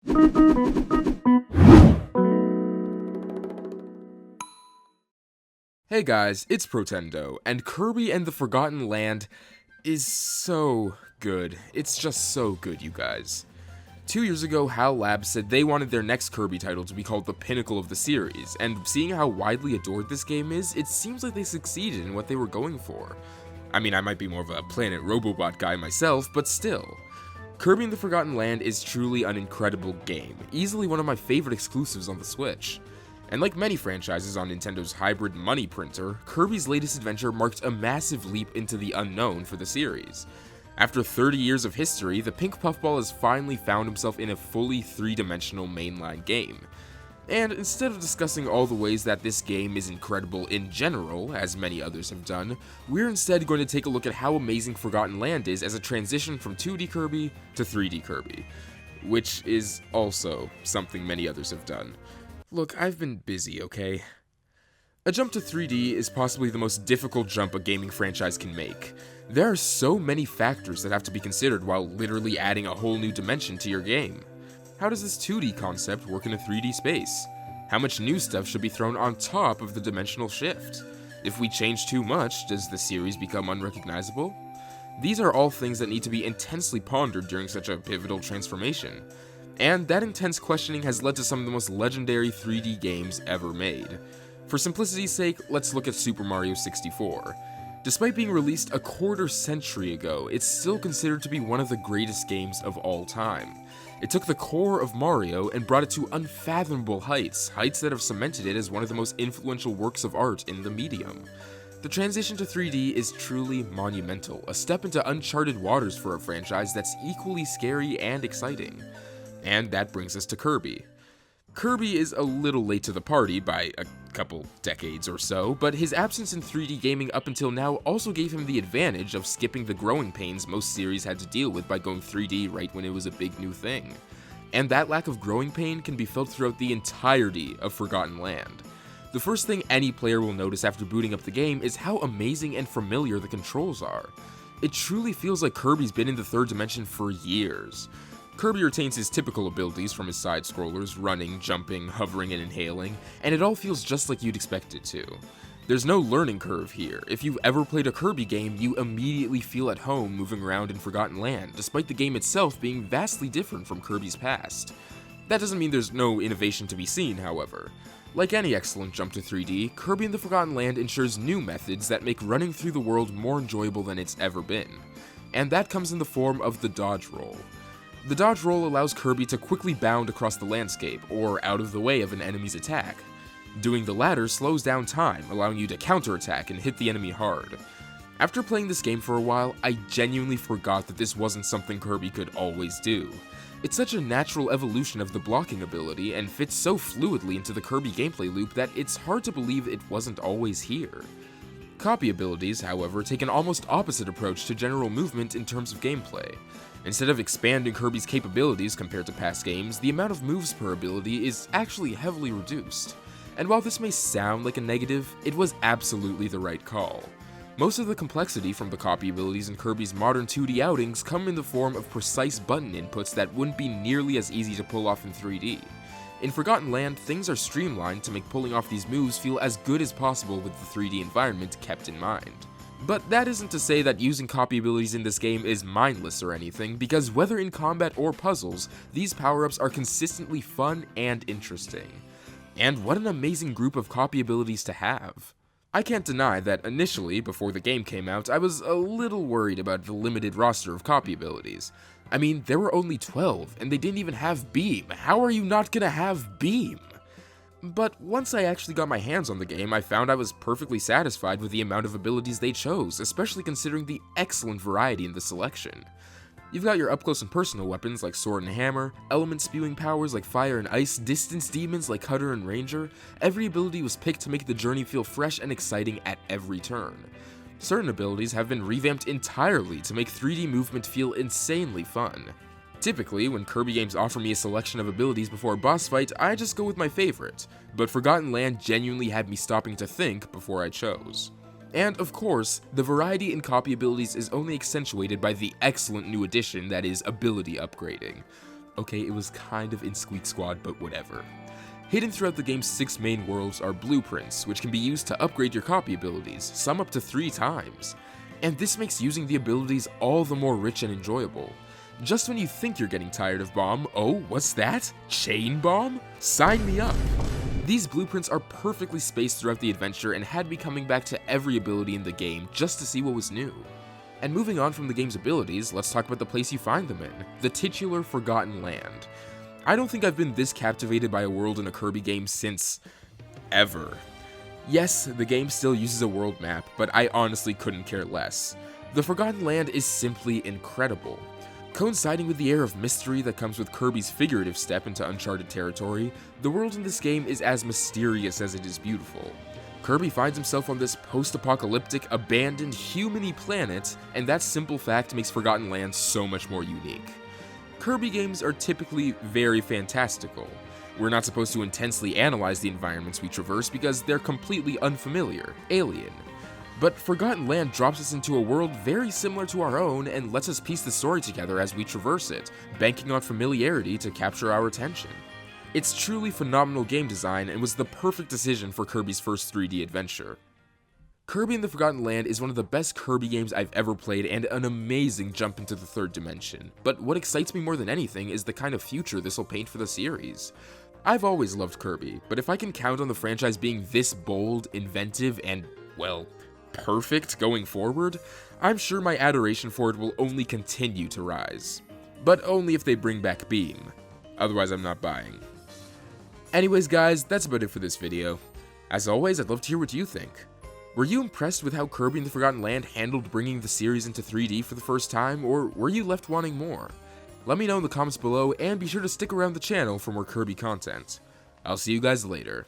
Hey guys, it's Protendo, and Kirby and the Forgotten Land is so good. It's just so good, you guys. 2 years ago, HAL Labs said they wanted their next Kirby title to be called the pinnacle of the series, and seeing how widely adored this game is, it seems like they succeeded in what they were going for. I mean, I might be more of a Planet Robobot guy myself, but still. Kirby and the Forgotten Land is truly an incredible game, easily one of my favorite exclusives on the Switch. And like many franchises on Nintendo's hybrid money printer, Kirby's latest adventure marked a massive leap into the unknown for the series. After 30 years of history, the pink puffball has finally found himself in a fully three-dimensional mainline game. And instead of discussing all the ways that this game is incredible in general, as many others have done, we're instead going to take a look at how amazing Forgotten Land is as a transition from 2D Kirby to 3D Kirby, which is also something many others have done. Look, I've been busy, okay? A jump to 3D is possibly the most difficult jump a gaming franchise can make. There are so many factors that have to be considered while literally adding a whole new dimension to your game. How does this 2D concept work in a 3D space? How much new stuff should be thrown on top of the dimensional shift? If we change too much, does the series become unrecognizable? These are all things that need to be intensely pondered during such a pivotal transformation. And that intense questioning has led to some of the most legendary 3D games ever made. For simplicity's sake, let's look at Super Mario 64. Despite being released a quarter century ago, it's still considered to be one of the greatest games of all time. It took the core of Mario and brought it to unfathomable heights that have cemented it as one of the most influential works of art in the medium. The transition to 3D is truly monumental, a step into uncharted waters for a franchise that's equally scary and exciting. And that brings us to Kirby. Kirby is a little late to the party by a couple decades or so, but his absence in 3D gaming up until now also gave him the advantage of skipping the growing pains most series had to deal with by going 3D right when it was a big new thing. And that lack of growing pain can be felt throughout the entirety of Forgotten Land. The first thing any player will notice after booting up the game is how amazing and familiar the controls are. It truly feels like Kirby's been in the third dimension for years. Kirby retains his typical abilities from his side-scrollers, running, jumping, hovering, and inhaling, and it all feels just like you'd expect it to. There's no learning curve here. If you've ever played a Kirby game, you immediately feel at home moving around in Forgotten Land, despite the game itself being vastly different from Kirby's past. That doesn't mean there's no innovation to be seen, however. Like any excellent jump to 3D, Kirby and the Forgotten Land ensures new methods that make running through the world more enjoyable than it's ever been. And that comes in the form of the dodge roll. The dodge roll allows Kirby to quickly bound across the landscape, or out of the way of an enemy's attack. Doing the latter slows down time, allowing you to counterattack and hit the enemy hard. After playing this game for a while, I genuinely forgot that this wasn't something Kirby could always do. It's such a natural evolution of the blocking ability, and fits so fluidly into the Kirby gameplay loop that it's hard to believe it wasn't always here. Copy abilities, however, take an almost opposite approach to general movement in terms of gameplay. Instead of expanding Kirby's capabilities compared to past games, the amount of moves per ability is actually heavily reduced. And while this may sound like a negative, it was absolutely the right call. Most of the complexity from the copy abilities in Kirby's modern 2D outings come in the form of precise button inputs that wouldn't be nearly as easy to pull off in 3D. In Forgotten Land, things are streamlined to make pulling off these moves feel as good as possible with the 3D environment kept in mind. But that isn't to say that using copy abilities in this game is mindless or anything, because whether in combat or puzzles, these power-ups are consistently fun and interesting. And what an amazing group of copy abilities to have. I can't deny that initially, before the game came out, I was a little worried about the limited roster of copy abilities. I mean, there were only 12, and they didn't even have Beam. How are you not gonna have Beam? But once I actually got my hands on the game, I found I was perfectly satisfied with the amount of abilities they chose, especially considering the excellent variety in the selection. You've got your up-close and personal weapons like Sword and Hammer, element-spewing powers like Fire and Ice, distance demons like Cutter and Ranger. Every ability was picked to make the journey feel fresh and exciting at every turn. Certain abilities have been revamped entirely to make 3D movement feel insanely fun. Typically, when Kirby games offer me a selection of abilities before a boss fight, I just go with my favorite, but Forgotten Land genuinely had me stopping to think before I chose. And of course, the variety in copy abilities is only accentuated by the excellent new addition that is ability upgrading. okay, it was kind of in Squeak Squad, but whatever. Hidden throughout the game's 6 main worlds are blueprints, which can be used to upgrade your copy abilities, some up to 3 times. And this makes using the abilities all the more rich and enjoyable. Just when you think you're getting tired of Bomb, oh, what's that? Chain Bomb? Sign me up! These blueprints are perfectly spaced throughout the adventure and had me coming back to every ability in the game just to see what was new. And moving on from the game's abilities, let's talk about the place you find them in, the titular Forgotten Land. I don't think I've been this captivated by a world in a Kirby game since ever. Yes, the game still uses a world map, but I honestly couldn't care less. The Forgotten Land is simply incredible. Coinciding with the air of mystery that comes with Kirby's figurative step into uncharted territory, the world in this game is as mysterious as it is beautiful. Kirby finds himself on this post-apocalyptic, abandoned, human-y planet, and that simple fact makes Forgotten Land so much more unique. Kirby games are typically very fantastical. We're not supposed to intensely analyze the environments we traverse because they're completely unfamiliar, alien. But Forgotten Land drops us into a world very similar to our own and lets us piece the story together as we traverse it, banking on familiarity to capture our attention. It's truly phenomenal game design and was the perfect decision for Kirby's first 3D adventure. Kirby and the Forgotten Land is one of the best Kirby games I've ever played and an amazing jump into the third dimension. But what excites me more than anything is the kind of future this will paint for the series. I've always loved Kirby, but if I can count on the franchise being this bold, inventive, and, well, perfect going forward, I'm sure my adoration for it will only continue to rise. But only if they bring back Beam. Otherwise, I'm not buying. Anyways guys, that's about it for this video. As always, I'd love to hear what you think. Were you impressed with how Kirby and the Forgotten Land handled bringing the series into 3D for the first time, or were you left wanting more? Let me know in the comments below, and be sure to stick around the channel for more Kirby content. I'll see you guys later.